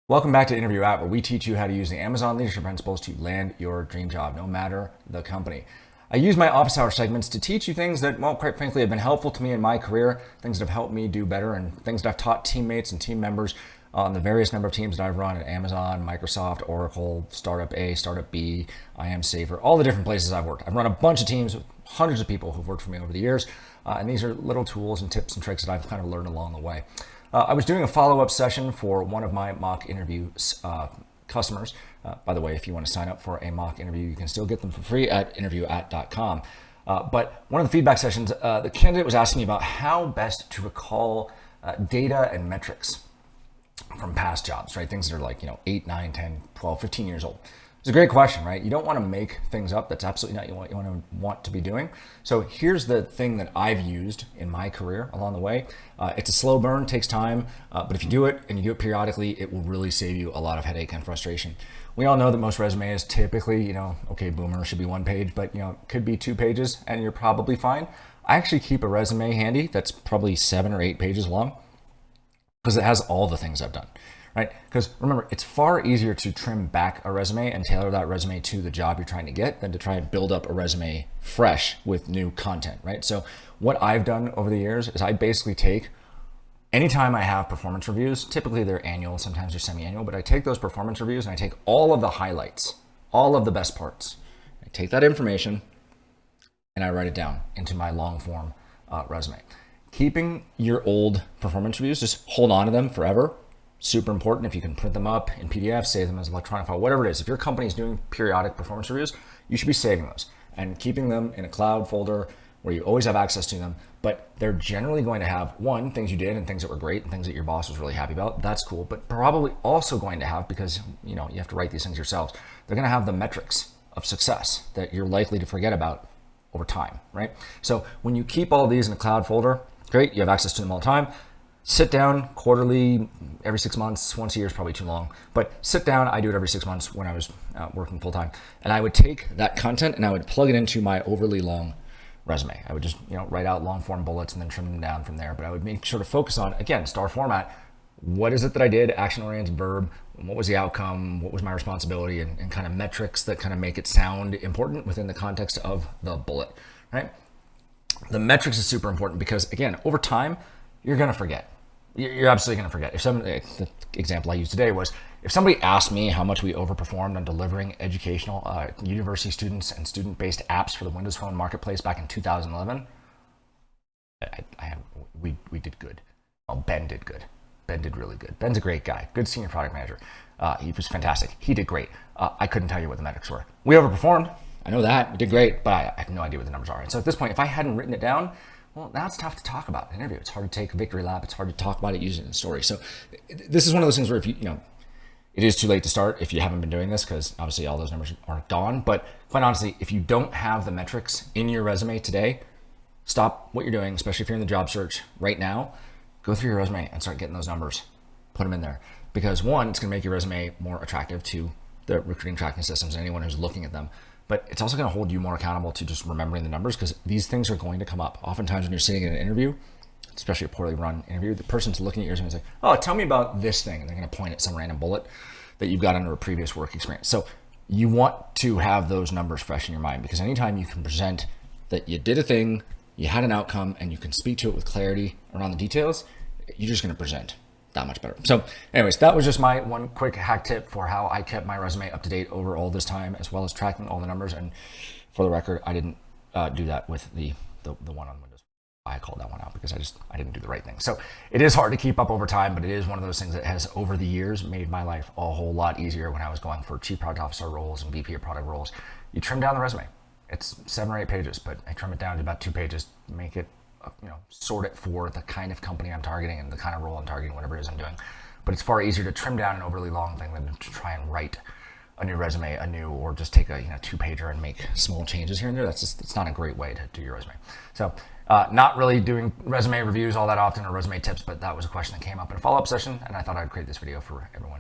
Welcome back to Interview App, where we teach you how to use the Amazon leadership principles to land your dream job, no matter the company. I use my office hour segments to teach you things that, well, quite frankly, have been helpful to me in my career, things that have helped me do better, and things that I've taught teammates and team members on the various number of teams that I've run at Amazon, Microsoft, Oracle, Startup A, Startup B, I Am Safer, all the different places I've worked. I've run a bunch of teams with hundreds of people who've worked for me over the years, and these are little tools and tips and tricks that I've kind of learned along the way. I was doing a follow-up session for one of my mock interview customers. By the way, if you want to sign up for a mock interview, you can still get them for free at interviewapp.com. But one of the feedback sessions, the candidate was asking me about how best to recall data and metrics from past jobs, right? Things that are like, 8, 9, 10, 12, 15 years old. It's a great question, right? You don't want to make things up. That's absolutely not what you want to be doing. So here's the thing that I've used in my career along the way. It's a slow burn, takes time, but if you do it and you do it periodically, it will really save you a lot of headache and frustration. We all know that most resumes typically, okay, boomer, should be 1 page, but it could be 2 pages and you're probably fine. I actually keep a resume handy that's probably 7 or 8 pages long because it has all the things I've done. Right? Because remember, it's far easier to trim back a resume and tailor that resume to the job you're trying to get than to try and build up a resume fresh with new content, right? So what I've done over the years is I basically take, anytime I have performance reviews, typically they're annual, sometimes they're semi-annual, but I take those performance reviews and I take all of the highlights, all of the best parts. I take that information and I write it down into my long form resume. Keeping your old performance reviews, just hold on to them forever. Super important. If you can print them up in PDF, save them as electronic file, whatever it is. If your company is doing periodic performance reviews, you should be saving those and keeping them in a cloud folder where you always have access to them. But they're generally going to have, one, things you did and things that were great and things that your boss was really happy about. That's cool. But probably also going to have, because you have to write these things yourselves, they're going to have the metrics of success that you're likely to forget about over time, right? So when you keep all these in a cloud folder, great, you have access to them all the time. Sit down quarterly, every 6 months, once a year is probably too long, but sit down. I do it every 6 months when I was working full time. And I would take that content and I would plug it into my overly long resume. I would just, write out long form bullets and then trim them down from there. But I would make sure to focus on, again, star format. What is it that I did? Action-oriented verb. What was the outcome? What was my responsibility? And kind of metrics that kind of make it sound important within the context of the bullet, right? The metrics is super important because, again, over time, you're going to forget. You're absolutely going to forget. The example I used today was, if somebody asked me how much we overperformed on delivering educational university students and student-based apps for the Windows Phone marketplace back in 2011, we did good. Well, Ben did good. Ben did really good. Ben's a great guy. Good senior product manager. He was fantastic. He did great. I couldn't tell you what the metrics were. We overperformed. I know that. We did great, but I have no idea what the numbers are. And so at this point, if I hadn't written it down, well, now it's tough to talk about in an interview. It's hard to take a victory lap. It's hard to talk about it using it in a story. So this is one of those things where if it is too late to start if you haven't been doing this, because obviously all those numbers are gone. But quite honestly, if you don't have the metrics in your resume today, stop what you're doing, especially if you're in the job search right now. Go through your resume and start getting those numbers. Put them in there. Because one, it's going to make your resume more attractive to the recruiting tracking systems and anyone who's looking at them. But it's also going to hold you more accountable to just remembering the numbers, because these things are going to come up. Oftentimes when you're sitting in an interview, especially a poorly run interview, the person's looking at your resume and say, oh, tell me about this thing. And they're going to point at some random bullet that you've got under a previous work experience. So you want to have those numbers fresh in your mind, because anytime you can present that you did a thing, you had an outcome, and you can speak to it with clarity around the details, you're just going to present that much better. So anyways, that was just my one quick hack tip for how I kept my resume up to date over all this time, as well as tracking all the numbers. And for the record, I didn't do that with the one on Windows. I called that one out because I didn't do the right thing. So it is hard to keep up over time, but it is one of those things that has over the years made my life a whole lot easier when I was going for chief product officer roles and VP of product roles. You trim down the resume. It's 7 or 8 pages, but I trim it down to about 2 pages, make it sort it for the kind of company I'm targeting and the kind of role I'm targeting, whatever it is I'm doing. But it's far easier to trim down an overly long thing than to try and write a new resume anew, or just take a 2-pager and make small changes here and there. It's not a great way to do your resume. So not really doing resume reviews all that often or resume tips, but that was a question that came up in a follow-up session, and I thought I'd create this video for everyone.